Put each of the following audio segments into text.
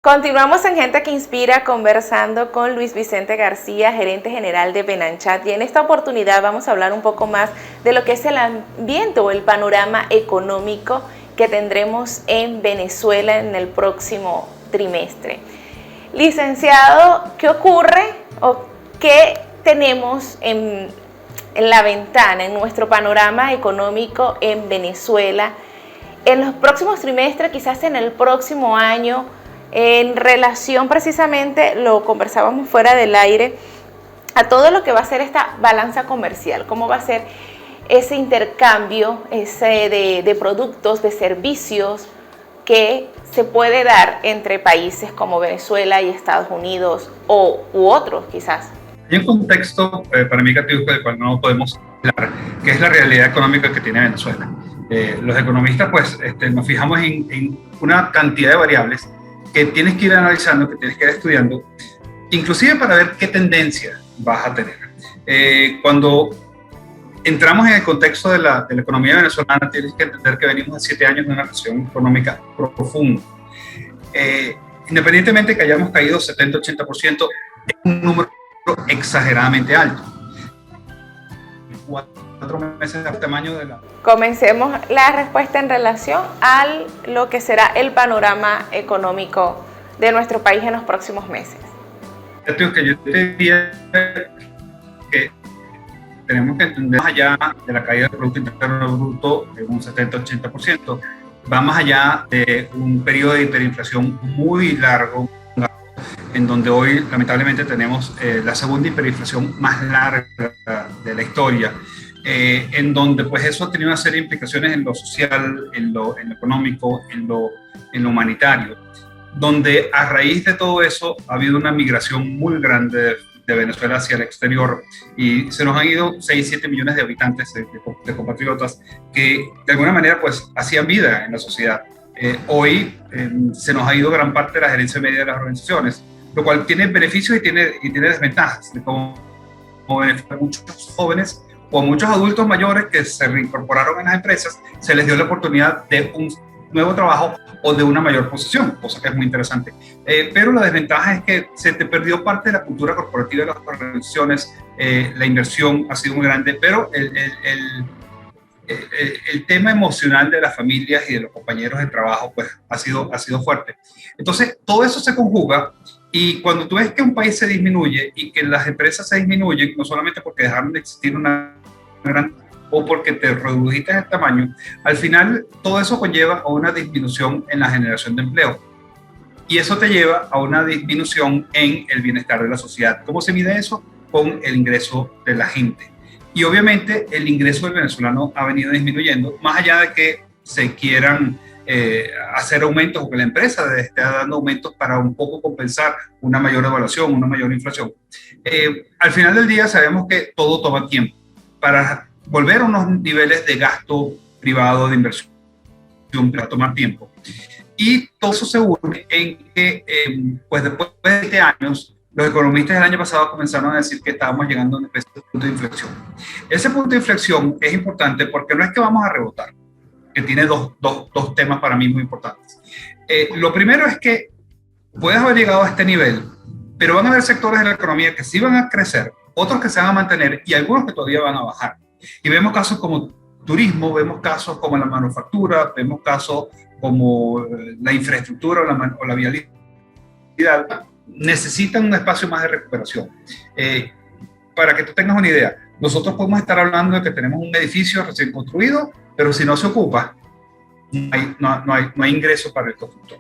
Continuamos en Gente que Inspira conversando con Luis Vicente García, gerente general de Benanchat, y en esta oportunidad vamos a hablar un poco más de lo que es el ambiente o el panorama económico que tendremos en Venezuela en el próximo trimestre. Licenciado, ¿qué ocurre o qué tenemos en la ventana, en nuestro panorama económico en Venezuela en los próximos trimestres, quizás en el próximo año? En relación precisamente, lo conversábamos fuera del aire, a todo lo que va a ser esta balanza comercial, cómo va a ser ese intercambio de productos, de servicios que se puede dar entre países como Venezuela y Estados Unidos u otros quizás. Hay un contexto paradigmático del cual no podemos hablar, que es la realidad económica que tiene Venezuela. Los economistas pues nos fijamos en una cantidad de variables que tienes que ir analizando, que tienes que ir estudiando, inclusive para ver qué tendencia vas a tener. Cuando entramos en el contexto de la economía venezolana, tienes que entender que venimos de 7 años de una recesión económica profunda. Independientemente de que hayamos caído 70-80%, es un número exageradamente alto. 4 meses del tamaño de la... Comencemos la respuesta en relación a lo que será el panorama económico de nuestro país en los próximos meses. Yo te diría que tenemos que entender más allá de la caída del Producto Interno Bruto de un 70-80%, va más allá de un periodo de hiperinflación muy largo, en donde hoy lamentablemente tenemos la segunda hiperinflación más larga de la historia, en donde pues eso ha tenido una serie de implicaciones en lo social, en lo económico, en lo humanitario, donde a raíz de todo eso ha habido una migración muy grande de Venezuela hacia el exterior y se nos han ido 6-7 millones de habitantes, de compatriotas que de alguna manera pues hacían vida en la sociedad. Hoy se nos ha ido gran parte de la gerencia media de las organizaciones, lo cual tiene beneficios y tiene desventajas, como beneficia a muchos jóvenes o a muchos adultos mayores que se reincorporaron en las empresas, se les dio la oportunidad de un nuevo trabajo o de una mayor posición, cosa que es muy interesante. Pero la desventaja es que se te perdió parte de la cultura corporativa de las organizaciones, la inversión ha sido muy grande, pero el tema emocional de las familias y de los compañeros de trabajo pues ha sido fuerte. Entonces, todo eso se conjuga y cuando tú ves que un país se disminuye y que las empresas se disminuyen, no solamente porque dejaron de existir una gran o porque te redujiste el tamaño, al final todo eso conlleva a una disminución en la generación de empleo. Y eso te lleva a una disminución en el bienestar de la sociedad. ¿Cómo se mide eso? Con el ingreso de la gente. Y obviamente el ingreso del venezolano ha venido disminuyendo, más allá de que se quieran hacer aumentos o que la empresa esté dando aumentos para un poco compensar una mayor devaluación, una mayor inflación. Al final del día sabemos que todo toma tiempo. Para volver a unos niveles de gasto privado, de inversión, va a tomar tiempo. Y todo eso se une en que, pues después de 20 años, los economistas del año pasado comenzaron a decir que estábamos llegando a un punto de inflexión. Ese punto de inflexión es importante porque no es que vamos a rebotar, que tiene dos temas para mí muy importantes. Lo primero es que puedes haber llegado a este nivel, pero van a haber sectores de la economía que sí van a crecer, otros que se van a mantener y algunos que todavía van a bajar. Y vemos casos como turismo, vemos casos como la manufactura, vemos casos como la infraestructura o la vialidad, necesitan un espacio más de recuperación. Para que tú tengas una idea, nosotros podemos estar hablando de que tenemos un edificio recién construido, pero si no se ocupa, no hay ingresos para el constructor.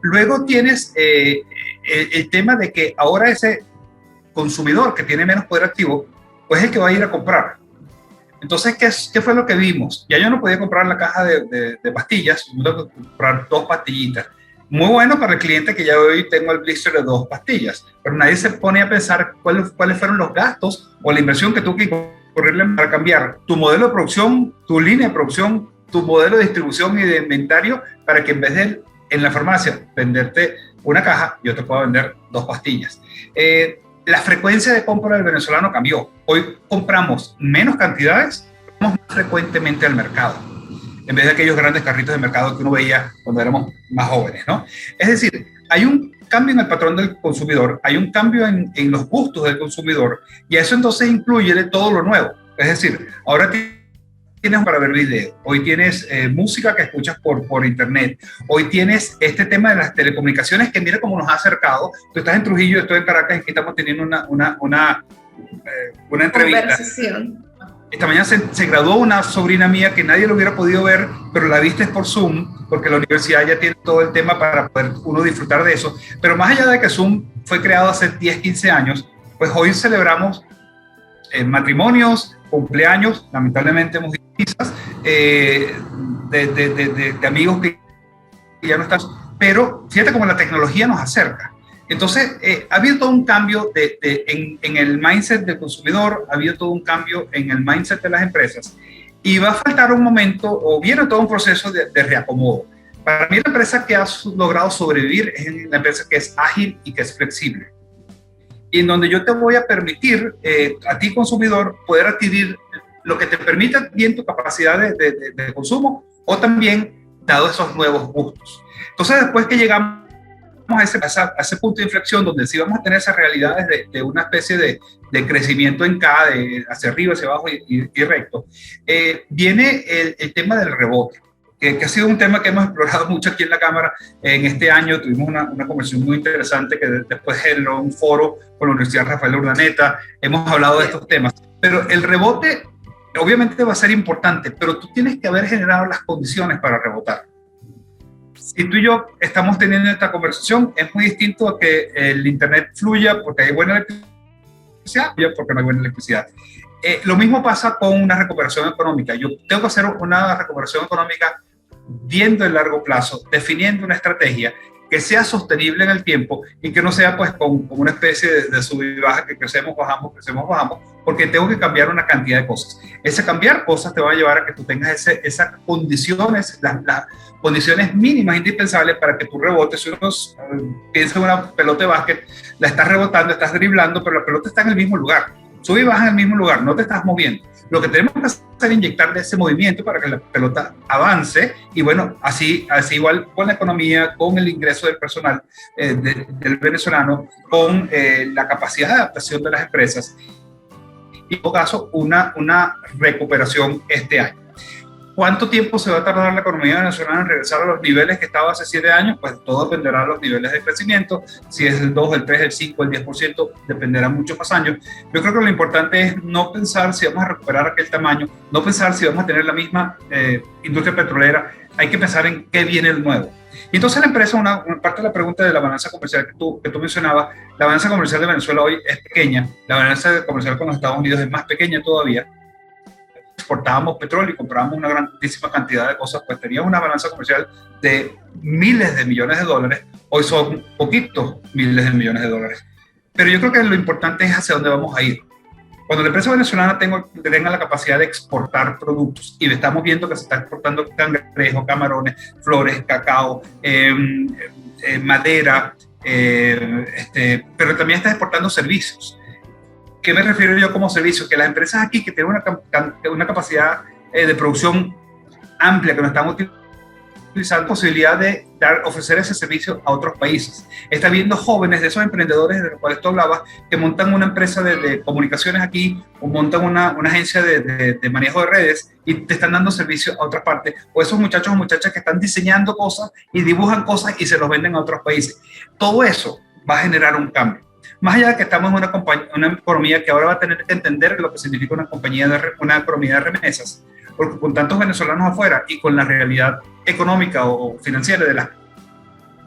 Luego tienes el tema de que ahora ese consumidor que tiene menos poder adquisitivo, pues es el que va a ir a comprar. Entonces, ¿qué fue lo que vimos? Ya yo no podía comprar la caja de pastillas, yo tengo que comprar 2 pastillitas. Muy bueno para el cliente que ya hoy tengo el blister de 2 pastillas, pero nadie se pone a pensar cuáles fueron los gastos o la inversión que tuvo que correrle para cambiar tu modelo de producción, tu línea de producción, tu modelo de distribución y de inventario para que en vez de en la farmacia venderte una caja, yo te puedo vender 2 pastillas. La frecuencia de compra del venezolano cambió. Hoy compramos menos cantidades, vamos más frecuentemente al mercado. en vez de aquellos grandes carritos de mercado que uno veía cuando éramos más jóvenes, ¿no? Es decir, hay un cambio en el patrón del consumidor, hay un cambio en los gustos del consumidor, y eso entonces incluye de todo lo nuevo. Es decir, ahora tienes para ver video, hoy tienes música que escuchas por internet, hoy tienes este tema de las telecomunicaciones que mira cómo nos ha acercado. Tú estás en Trujillo, yo estoy en Caracas, y aquí estamos teniendo una entrevista. Conversación. Esta mañana se graduó una sobrina mía que nadie lo hubiera podido ver, pero la viste por Zoom, porque la universidad ya tiene todo el tema para poder uno disfrutar de eso. Pero más allá de que Zoom fue creado hace 10, 15 años, pues hoy celebramos matrimonios, cumpleaños, lamentablemente hemos visto quizás, de amigos que ya no están, pero fíjate cómo la tecnología nos acerca. Entonces, ha habido todo un cambio en el mindset del consumidor, ha habido todo un cambio en el mindset de las empresas, y va a faltar un momento, o viene todo un proceso de reacomodo. Para mí, la empresa que ha logrado sobrevivir es la empresa que es ágil y que es flexible, y en donde yo te voy a permitir, a ti consumidor, poder adquirir lo que te permita bien tu capacidad de consumo, o también dado esos nuevos gustos. Entonces, después que llegamos a ese punto de inflexión donde sí vamos a tener esas realidades de una especie de crecimiento en K, hacia arriba, hacia abajo y recto, viene el tema del rebote, que ha sido un tema que hemos explorado mucho aquí en la Cámara. En este año tuvimos una conversación muy interesante que después generó un foro con la Universidad Rafael Urdaneta. Hemos hablado de estos temas, pero el rebote obviamente va a ser importante, pero tú tienes que haber generado las condiciones para rebotar. Si tú y yo estamos teniendo esta conversación, es muy distinto a que el internet fluya porque hay buena electricidad, porque no hay buena electricidad. Lo mismo pasa con una recuperación económica. Yo tengo que hacer una recuperación económica viendo el largo plazo, definiendo una estrategia que sea sostenible en el tiempo y que no sea pues con una especie de sub y baja, que crecemos, bajamos, porque tengo que cambiar una cantidad de cosas. Ese cambiar cosas te va a llevar a que tú tengas esas condiciones, las condiciones mínimas indispensables para que tu rebote, si uno piensa en una pelota de básquet, la estás rebotando, estás driblando, pero la pelota está en el mismo lugar. Sube y baja en el mismo lugar, no te estás moviendo. Lo que tenemos que hacer es inyectarle ese movimiento para que la pelota avance, y bueno, así igual con la economía, con el ingreso del personal del venezolano, con la capacidad de adaptación de las empresas, y en todo caso una recuperación este año. ¿Cuánto tiempo se va a tardar la economía venezolana en regresar a los niveles que estaba hace 7 años? Pues todo dependerá de los niveles de crecimiento. Si es el 2, el 3, el 5, el 10%, dependerá muchos más años. Yo creo que lo importante es no pensar si vamos a recuperar aquel tamaño, no pensar si vamos a tener la misma industria petrolera. Hay que pensar en qué viene el nuevo. Y entonces la empresa, una parte de la pregunta de la balanza comercial que tú mencionabas, la balanza comercial de Venezuela hoy es pequeña, la balanza comercial con los Estados Unidos es más pequeña todavía. Exportábamos petróleo y comprábamos una grandísima cantidad de cosas, pues teníamos una balanza comercial de miles de millones de dólares, hoy son poquitos miles de millones de dólares. Pero yo creo que lo importante es hacia dónde vamos a ir. Cuando la empresa venezolana tenga la capacidad de exportar productos, y estamos viendo que se está exportando cangrejo, camarones, flores, cacao, madera, pero también está exportando servicios. ¿Qué me refiero yo como servicio? Que las empresas aquí que tienen una capacidad de producción amplia, que no están utilizando posibilidad de ofrecer ese servicio a otros países. Está viendo jóvenes de esos emprendedores de los cuales tú hablabas, que montan una empresa de comunicaciones aquí, o montan una agencia de manejo de redes, y te están dando servicio a otras partes. O esos muchachos o muchachas que están diseñando cosas y dibujan cosas y se los venden a otros países. Todo eso va a generar un cambio. Más allá de que estamos en una economía que ahora va a tener que entender lo que significa una economía de remesas, porque con tantos venezolanos afuera y con la realidad económica o financiera de las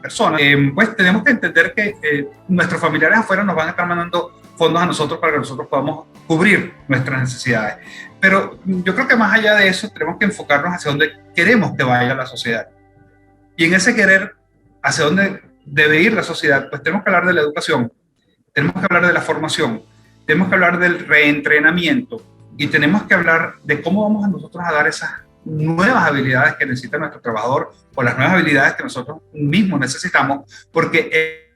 personas, pues tenemos que entender que nuestros familiares afuera nos van a estar mandando fondos a nosotros para que nosotros podamos cubrir nuestras necesidades. Pero yo creo que más allá de eso tenemos que enfocarnos hacia dónde queremos que vaya la sociedad. Y en ese querer, hacia dónde debe ir la sociedad, pues tenemos que hablar de la educación, tenemos que hablar de la formación, tenemos que hablar del reentrenamiento, y tenemos que hablar de cómo vamos a nosotros a dar esas nuevas habilidades que necesita nuestro trabajador, o las nuevas habilidades que nosotros mismos necesitamos, porque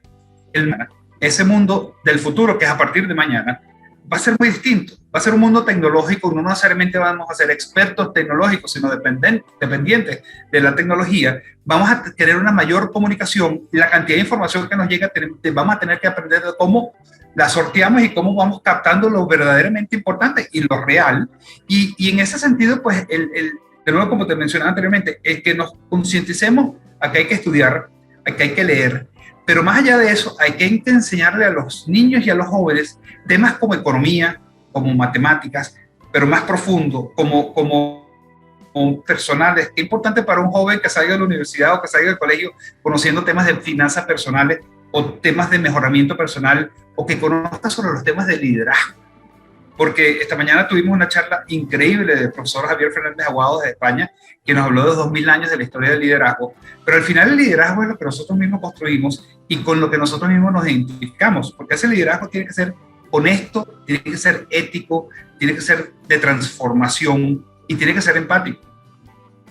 ese mundo del futuro, que es a partir de mañana, va a ser muy distinto. Va a ser un mundo tecnológico, no necesariamente vamos a ser expertos tecnológicos, sino dependientes de la tecnología. Vamos a tener una mayor comunicación y la cantidad de información que nos llega, vamos a tener que aprender de cómo la sorteamos y cómo vamos captando lo verdaderamente importante y lo real. Y en ese sentido, pues, de nuevo, como te mencionaba anteriormente, es que nos concienticemos a que hay que estudiar, a que hay que leer, pero más allá de eso, hay que enseñarle a los niños y a los jóvenes temas como economía, como matemáticas, pero más profundo, como personales. Es importante para un joven que salga de la universidad o que salga del colegio conociendo temas de finanzas personales o temas de mejoramiento personal o que conozca sobre los temas de liderazgo. Porque esta mañana tuvimos una charla increíble del profesor Javier Fernández Aguado de España, que nos habló de 2000 años de la historia del liderazgo, pero al final el liderazgo es lo que nosotros mismos construimos y con lo que nosotros mismos nos identificamos, porque ese liderazgo tiene que ser honesto, tiene que ser ético, tiene que ser de transformación y tiene que ser empático.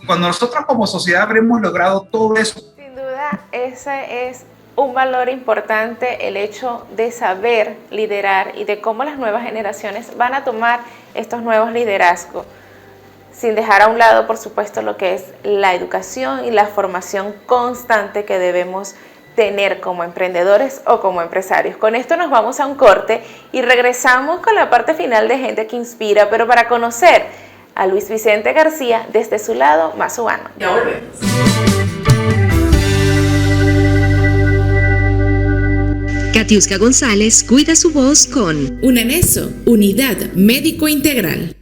Cuando nosotros como sociedad habremos logrado todo eso. Sin duda, ese es un valor importante, el hecho de saber liderar y de cómo las nuevas generaciones van a tomar estos nuevos liderazgos, sin dejar a un lado, por supuesto, lo que es la educación y la formación constante que debemos tener como emprendedores o como empresarios. Con esto nos vamos a un corte y regresamos con la parte final de Gente que Inspira, pero para conocer a Luis Vicente García desde su lado más humano. Ya volvemos. Katiuska González cuida su voz con UNANESO, Unidad Médico Integral.